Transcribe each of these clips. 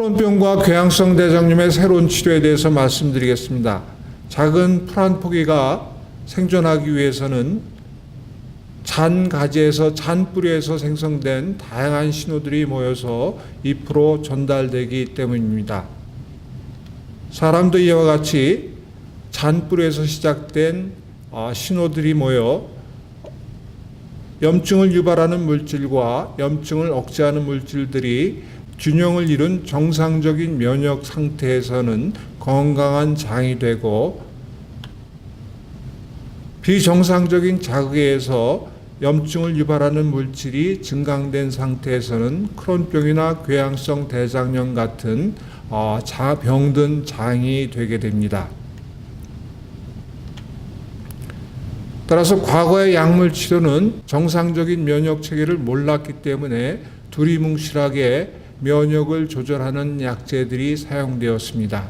크론병과 궤양성 대장염의 새로운 치료에 대해서 말씀드리겠습니다. 작은 풀 한 포기가 생존하기 위해서는 잔가지에서 잔뿌리에서 생성된 다양한 신호들이 모여서 잎으로 전달되기 때문입니다. 사람도 이와 같이 잔뿌리에서 시작된 신호들이 모여 염증을 유발하는 물질과 염증을 억제하는 물질들이 균형을 이룬 정상적인 면역 상태에서는 건강한 장이 되고, 비정상적인 자극에 의해서 염증을 유발하는 물질이 증강된 상태에서는 크론병이나 궤양성 대장염 같은 병든 장이 되게 됩니다. 따라서 과거의 약물 치료는 정상적인 면역 체계를 몰랐기 때문에 두리뭉실하게 면역을 조절하는 약제들이 사용되었습니다.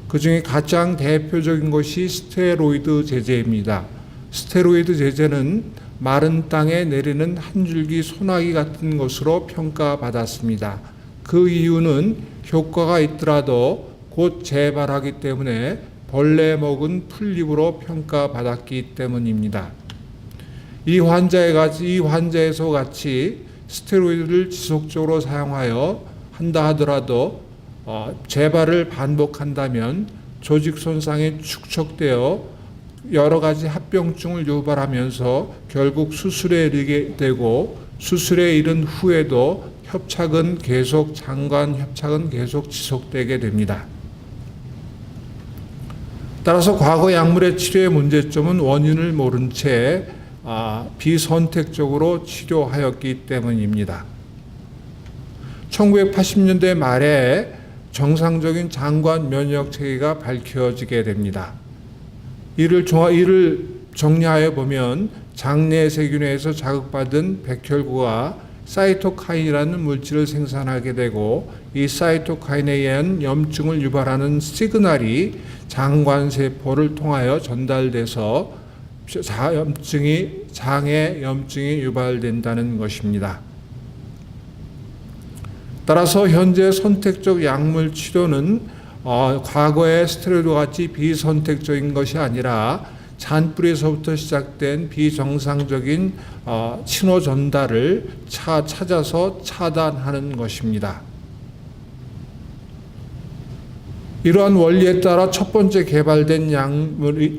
그 중에 가장 대표적인 것이 스테로이드 제제입니다. 스테로이드 제제는 마른 땅에 내리는 한 줄기 소나기 같은 것으로 평가받았습니다. 그 이유는 효과가 있더라도 곧 재발하기 때문에 벌레 먹은 풀잎으로 평가받았기 때문입니다. 이 환자에서 같이 스테로이드를 지속적으로 사용하여 한다 하더라도 재발을 반복한다면 조직 손상에 축적되어 여러 가지 합병증을 유발하면서 결국 수술에 이르게 되고, 수술에 이른 후에도 장관 협착은 계속 지속되게 됩니다. 따라서 과거 약물의 치료의 문제점은 원인을 모른 채 비선택적으로 치료하였기 때문입니다. 1980년대 말에 정상적인 장관 면역 체계가 밝혀지게 됩니다. 이를 정리하여 보면 장내 세균에서 자극받은 백혈구가 사이토카인이라는 물질을 생산하게 되고, 이 사이토카인에 의한 염증을 유발하는 시그널이 장관세포를 통하여 전달돼서 장에 염증이 유발된다는 것입니다. 따라서 현재 선택적 약물 치료는 과거의 스테로이드 같이 비선택적인 것이 아니라 잔뿌리에서부터 시작된 비정상적인 신호 전달을 찾아서 차단하는 것입니다. 이러한 원리에 따라 첫 번째 개발된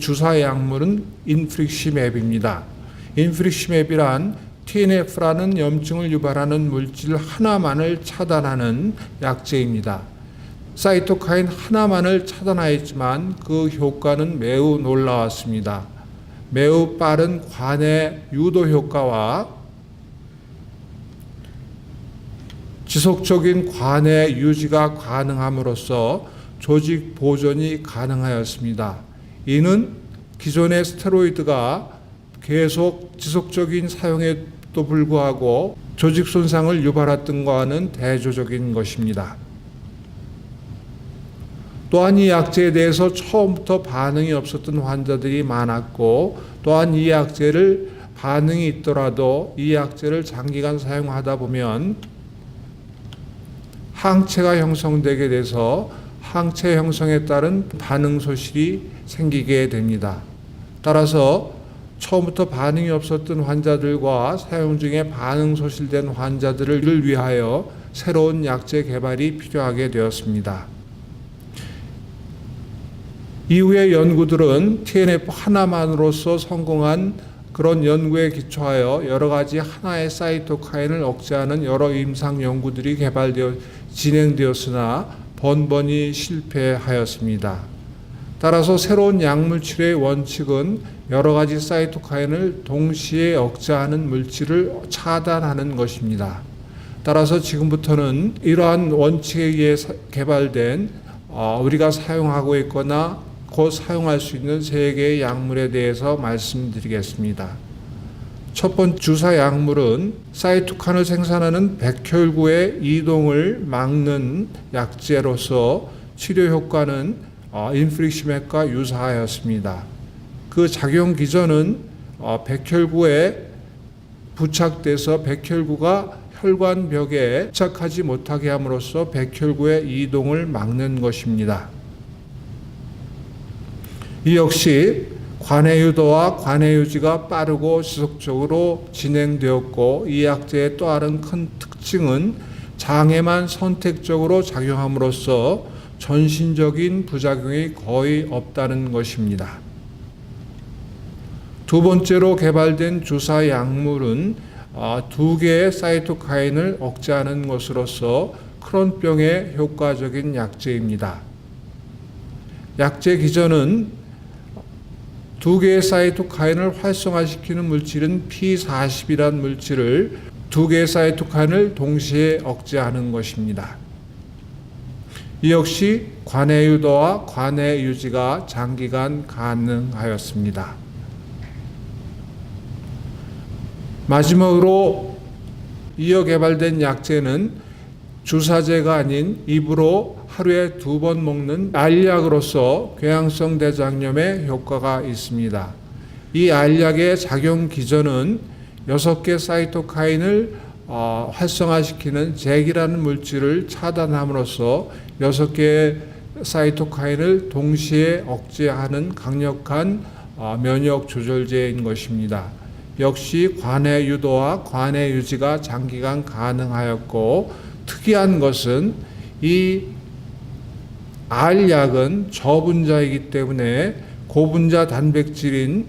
주사 약물은 인플릭시맵입니다. 인플릭시맵이란 TNF라는 염증을 유발하는 물질 하나만을 차단하는 약제입니다. 사이토카인 하나만을 차단하였지만 그 효과는 매우 놀라웠습니다. 매우 빠른 관의 유도 효과와 지속적인 관의 유지가 가능함으로써 조직 보존이 가능하였습니다. 이는 기존의 스테로이드가 계속 지속적인 사용에도 불구하고 조직 손상을 유발했던 것과는 대조적인 것입니다. 또한 이 약제에 대해서 처음부터 반응이 없었던 환자들이 많았고, 또한 이 약제를 반응이 있더라도 이 약제를 장기간 사용하다 보면 항체가 형성되게 돼서 항체 형성에 따른 반응 소실이 생기게 됩니다. 따라서 처음부터 반응이 없었던 환자들과 사용 중에 반응 소실된 환자들을 위하여 새로운 약제 개발이 필요하게 되었습니다. 이후의 연구들은 TNF 하나만으로서 성공한 그런 연구에 기초하여 여러 가지 하나의 사이토카인을 억제하는 여러 임상 연구들이 진행되었으나 번번이 실패하였습니다. 따라서 새로운 약물 치료의 원칙은 여러 가지 사이토카인을 동시에 억제하는 물질을 차단하는 것입니다. 따라서 지금부터는 이러한 원칙에 의해 개발된 우리가 사용하고 있거나 곧 사용할 수 있는 3개의 약물에 대해서 말씀드리겠습니다. 첫 번째 주사 약물은 사이토카인을 생산하는 백혈구의 이동을 막는 약제로서 치료 효과는 인플릭시맵과 유사하였습니다. 그 작용 기전은 백혈구에 부착돼서 백혈구가 혈관벽에 부착하지 못하게 함으로써 백혈구의 이동을 막는 것입니다. 이 역시 관해 유도와 관해 유지가 빠르고 지속적으로 진행되었고, 이 약제의 또 다른 큰 특징은 장에만 선택적으로 작용함으로써 전신적인 부작용이 거의 없다는 것입니다. 두 번째로 개발된 주사 약물은 2개의 사이토카인을 억제하는 것으로서 크론병에 효과적인 약제입니다. 약제 기전은 2개의 사이토카인을 활성화시키는 물질은 P40이라는 물질을 2개의 사이토카인을 동시에 억제하는 것입니다. 이 역시 관해 유도와 관해 유지가 장기간 가능하였습니다. 마지막으로 이어 개발된 약제는 주사제가 아닌 입으로 하루에 2번 먹는 알약으로서 궤양성 대장염에 효과가 있습니다. 이 알약의 작용 기전은 6개 사이토카인을 활성화시키는 잭이라는 물질을 차단함으로써 6개의 사이토카인을 동시에 억제하는 강력한 면역 조절제인 것입니다. 역시 관해 유도와 관해 유지가 장기간 가능하였고, 특이한 것은 이 알약은 저분자이기 때문에 고분자 단백질인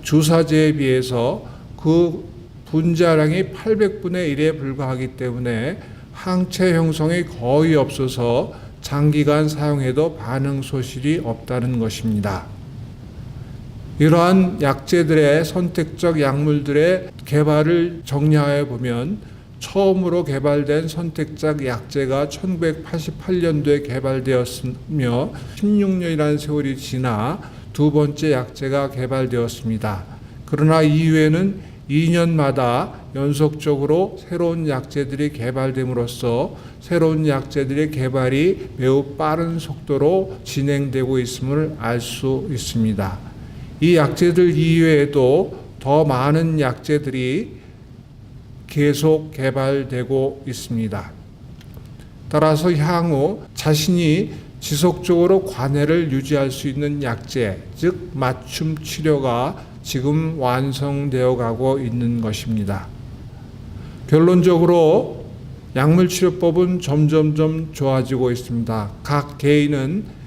주사제에 비해서 그 분자량이 800분의 1에 불과하기 때문에 항체 형성이 거의 없어서 장기간 사용해도 반응 소실이 없다는 것입니다. 이러한 약제들의 선택적 약물들의 개발을 정리하여 보면, 처음으로 개발된 선택적 약제가 1988년도에 개발되었으며 16년이라는 세월이 지나 두 번째 약제가 개발되었습니다. 그러나 이후에는 2년마다 연속적으로 새로운 약제들이 개발됨으로써 새로운 약제들의 개발이 매우 빠른 속도로 진행되고 있음을 알 수 있습니다. 이 약제들 이외에도 더 많은 약제들이 계속 개발되고 있습니다. 따라서 향후 자신이 지속적으로 관해를 유지할 수 있는 약제, 즉 맞춤 치료가 지금 완성되어 가고 있는 것입니다. 결론적으로 약물치료법은 점점점 좋아지고 있습니다. 각 개인은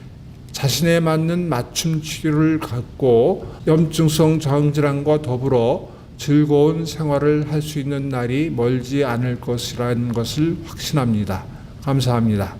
자신에 맞는 맞춤 치료를 갖고 염증성 저항질환과 더불어 즐거운 생활을 할 수 있는 날이 멀지 않을 것이라는 것을 확신합니다. 감사합니다.